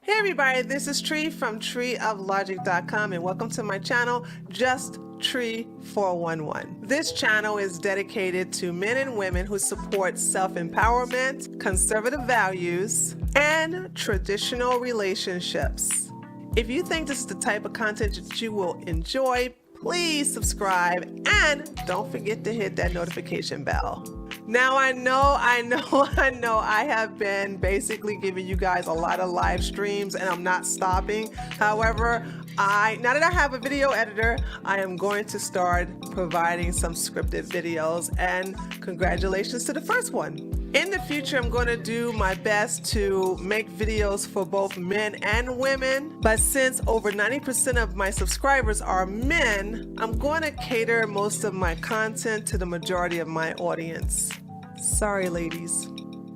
Hey everybody, this is Tree from treeoflogic.com and welcome to my channel, Just Tree 411. This channel is dedicated to men and women who support self-empowerment, conservative values, and traditional relationships. If you think this is the type of content that you will enjoy, please subscribe and don't forget to hit that notification bell. Now I know I have been basically giving you guys a lot of live streams and I'm not stopping. However, now that I have a video editor, I am going to start providing some scripted videos, and congratulations to the first one. In the future, I'm going to do my best to make videos for both men and women, but since over 90% of my subscribers are men, I'm going to cater most of my content to the majority of my audience. Sorry, ladies.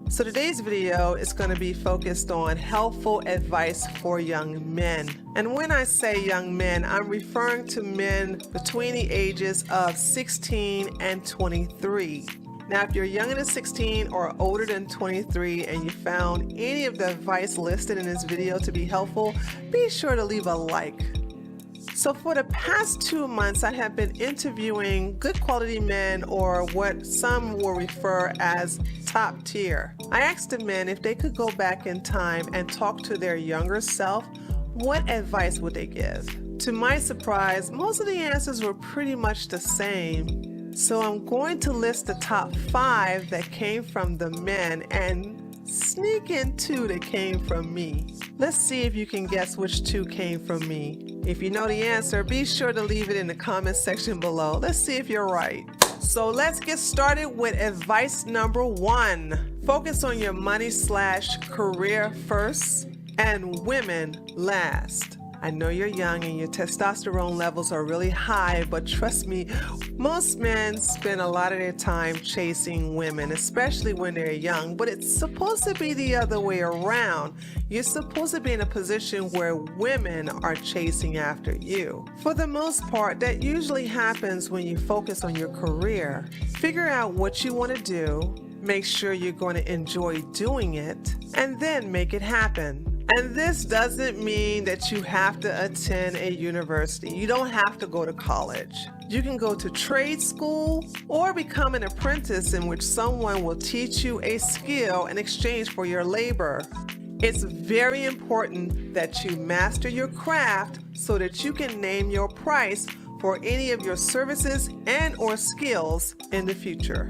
So today's video is going to be focused on helpful advice for young men. And when I say young men, I'm referring to men between the ages of 16 and 23. Now, if you're younger than 16 or older than 23 and you found any of the advice listed in this video to be helpful, be sure to leave a like. So for the past 2 months, I have been interviewing good quality men, or what some will refer as top tier. I asked the men if they could go back in time and talk to their younger self, what advice would they give? To my surprise, most of the answers were pretty much the same. So I'm going to list the top 5 that came from the men and sneak in 2 that came from me. Let's see if you can guess which 2 came from me. If you know the answer, be sure to leave it in the comment section below. Let's see if you're right. So let's get started with advice number 1. Focus on your money/career first and women last. I know you're young and your testosterone levels are really high, but trust me, most men spend a lot of their time chasing women, especially when they're young, but it's supposed to be the other way around. You're supposed to be in a position where women are chasing after you. For the most part, that usually happens when you focus on your career. Figure out what you want to do, make sure you're going to enjoy doing it, and then make it happen. And this doesn't mean that you have to attend a university. You don't have to go to college. You can go to trade school or become an apprentice in which someone will teach you a skill in exchange for your labor. It's very important that you master your craft so that you can name your price for any of your services and or skills in the future.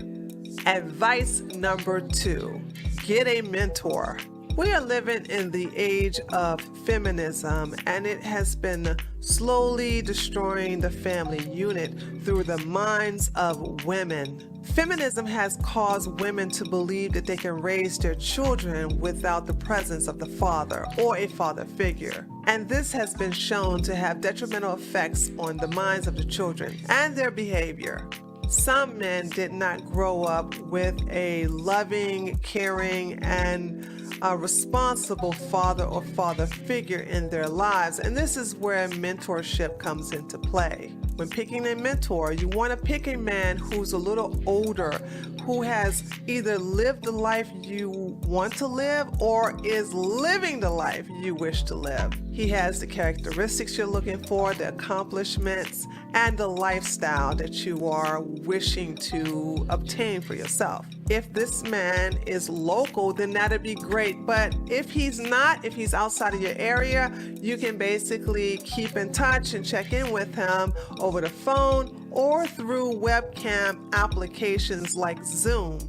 Advice number 2, get a mentor. We are living in the age of feminism, and it has been slowly destroying the family unit through the minds of women. Feminism has caused women to believe that they can raise their children without the presence of the father or a father figure. And this has been shown to have detrimental effects on the minds of the children and their behavior. Some men did not grow up with a loving, caring, and a responsible father or father figure in their lives, and this is where mentorship comes into play. When picking a mentor, you want to pick a man who's a little older, who has either lived the life you want to live or is living the life you wish to live. He has the characteristics you're looking for, the accomplishments, and the lifestyle that you are wishing to obtain for yourself. If this man is local, then that'd be great. But if he's not, if he's outside of your area, you can basically keep in touch and check in with him over the phone or through webcam applications like Zoom.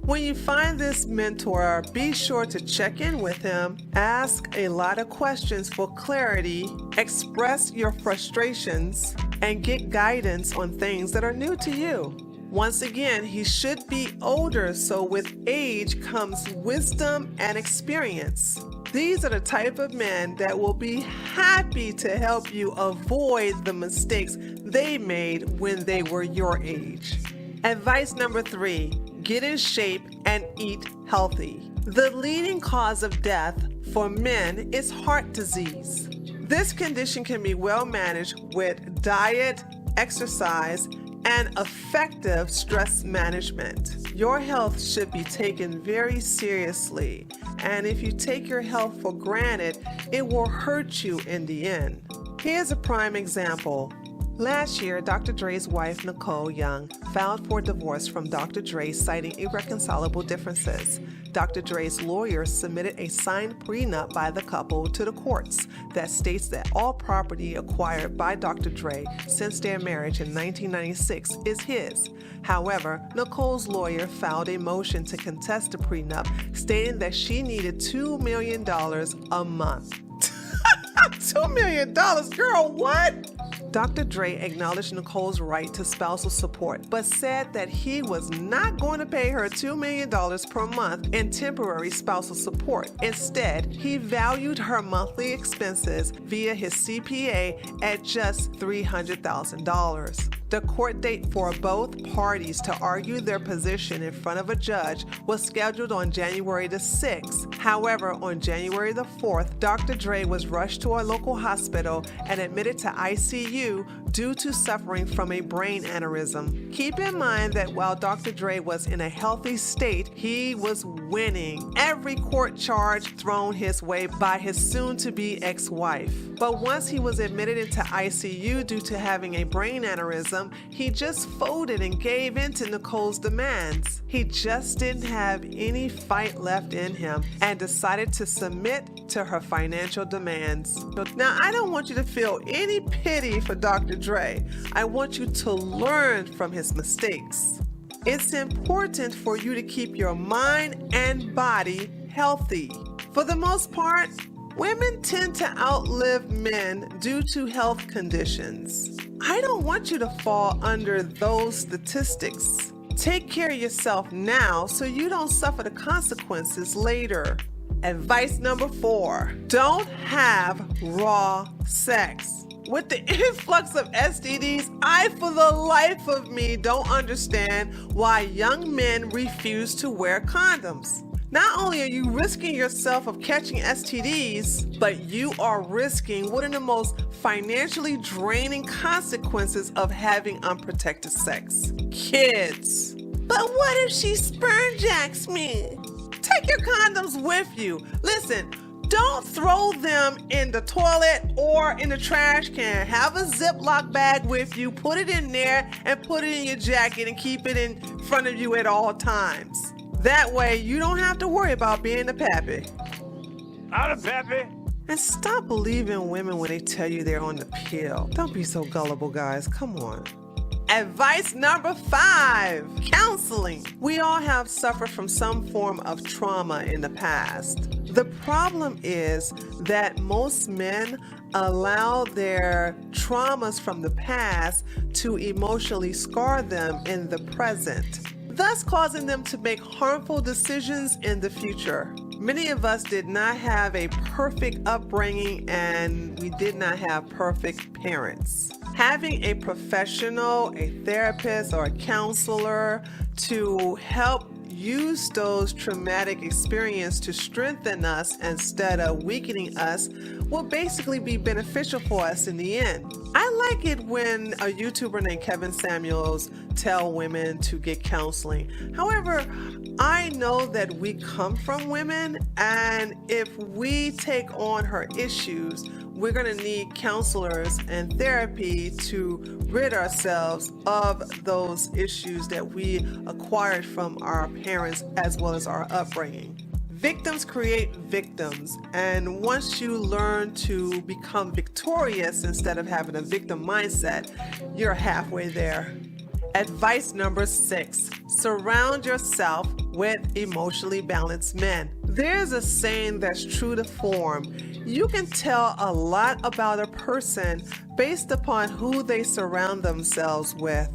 When you find this mentor, be sure to check in with him, ask a lot of questions for clarity, express your frustrations, and get guidance on things that are new to you. Once again, he should be older, so with age comes wisdom and experience. These are the type of men that will be happy to help you avoid the mistakes they made when they were your age. Advice number 3, get in shape and eat healthy. The leading cause of death for men is heart disease. This condition can be well managed with diet, exercise, and effective stress management. Your health should be taken very seriously. and if you take your health for granted, it will hurt you in the end. Here's a prime example. Last year, Dr. Dre's wife, Nicole Young, filed for divorce from Dr. Dre, citing irreconcilable differences. Dr. Dre's lawyer submitted a signed prenup by the couple to the courts that states that all property acquired by Dr. Dre since their marriage in 1996 is his. However, Nicole's lawyer filed a motion to contest the prenup, stating that she needed $2 million a month. $2 million, girl, what? Dr. Dre acknowledged Nicole's right to spousal support, but said that he was not going to pay her $2 million per month in temporary spousal support. Instead, he valued her monthly expenses via his CPA at just $300,000. The court date for both parties to argue their position in front of a judge was scheduled on January the 6th. However, on January the 4th, Dr. Dre was rushed to a local hospital and admitted to ICU due to suffering from a brain aneurysm. Keep in mind that while Dr. Dre was in a healthy state, he was winning every court charge thrown his way by his soon-to-be ex-wife. But once he was admitted into ICU due to having a brain aneurysm, he just folded and gave in to Nicole's demands. He just didn't have any fight left in him and decided to submit to her financial demands. Now, I don't want you to feel any pity for Dr. Dre. I want you to learn from his mistakes. It's important for you to keep your mind and body healthy. For the most part, women tend to outlive men due to health conditions. I don't want you to fall under those statistics. Take care of yourself now so you don't suffer the consequences later. Advice number 4, don't have raw sex. With the influx of STDs, I, for the life of me, don't understand why young men refuse to wear condoms. Not only are you risking yourself of catching STDs, but you are risking one of the most financially draining consequences of having unprotected sex. Kids. But what if she sperm jacks me? Take your condoms with you. Listen, don't throw them in the toilet or in the trash can. Have a Ziploc bag with you, put it in there, and put it in your jacket and keep it in front of you at all times. That way, you don't have to worry about being a pappy. I'm a pappy. And stop believing women when they tell you they're on the pill. Don't be so gullible, guys. Come on. Advice number 5, counseling. We all have suffered from some form of trauma in the past. The problem is that most men allow their traumas from the past to emotionally scar them in the present, thus causing them to make harmful decisions in the future. Many of us did not have a perfect upbringing, and we did not have perfect parents. Having a professional, a therapist, or a counselor to help use those traumatic experiences to strengthen us instead of weakening us will basically be beneficial for us in the end. I like it when a YouTuber named Kevin Samuels tell women to get counseling. However, I know that we come from women, and if we take on her issues, we're going to need counselors and therapy to rid ourselves of those issues that we acquired from our parents as well as our upbringing. Victims create victims, and once you learn to become victorious instead of having a victim mindset, you're halfway there. Advice number 6, surround yourself with emotionally balanced men. There's a saying that's true to form. You can tell a lot about a person based upon who they surround themselves with.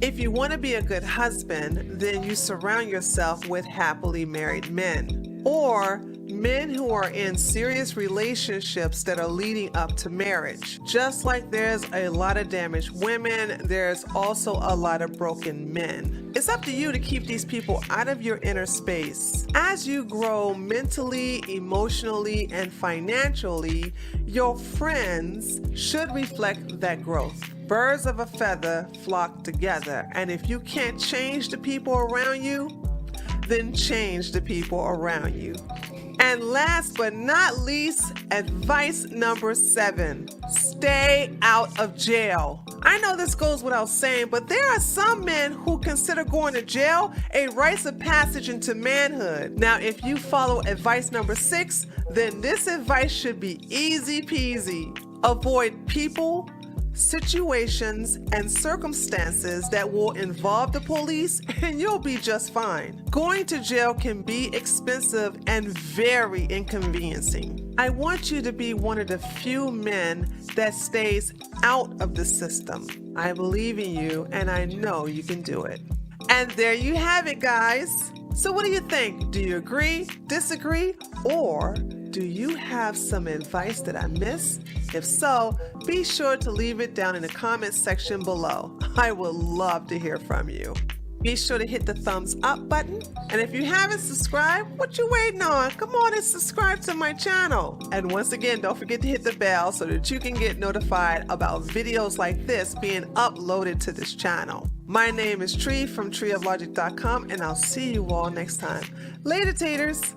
If you want to be a good husband, then you surround yourself with happily married men, or men who are in serious relationships that are leading up to marriage. Just like there's a lot of damaged women, there's also a lot of broken men. It's up to you to keep these people out of your inner space. As you grow mentally, emotionally, and financially, your friends should reflect that growth. Birds of a feather flock together, and if you can't change the people around you, then change the people around you. And last but not least, advice number 7, stay out of jail. I know this goes without saying, but there are some men who consider going to jail a rite of passage into manhood. Now, if you follow advice number 6, then this advice should be easy peasy. Avoid people, situations, and circumstances that will involve the police, and you'll be just fine. Going to jail can be expensive and very inconveniencing. I want you to be one of the few men that stays out of the system. I believe in you, and I know you can do it. And there you have it, guys. So what do you think? Do you agree, disagree, or do you have some advice that I missed? If so, be sure to leave it down in the comment section below. I would love to hear from you. Be sure to hit the thumbs up button. And if you haven't subscribed, what you waiting on? Come on and subscribe to my channel. And once again, don't forget to hit the bell so that you can get notified about videos like this being uploaded to this channel. My name is Tree from treeoflogic.com, and I'll see you all next time. Later, taters.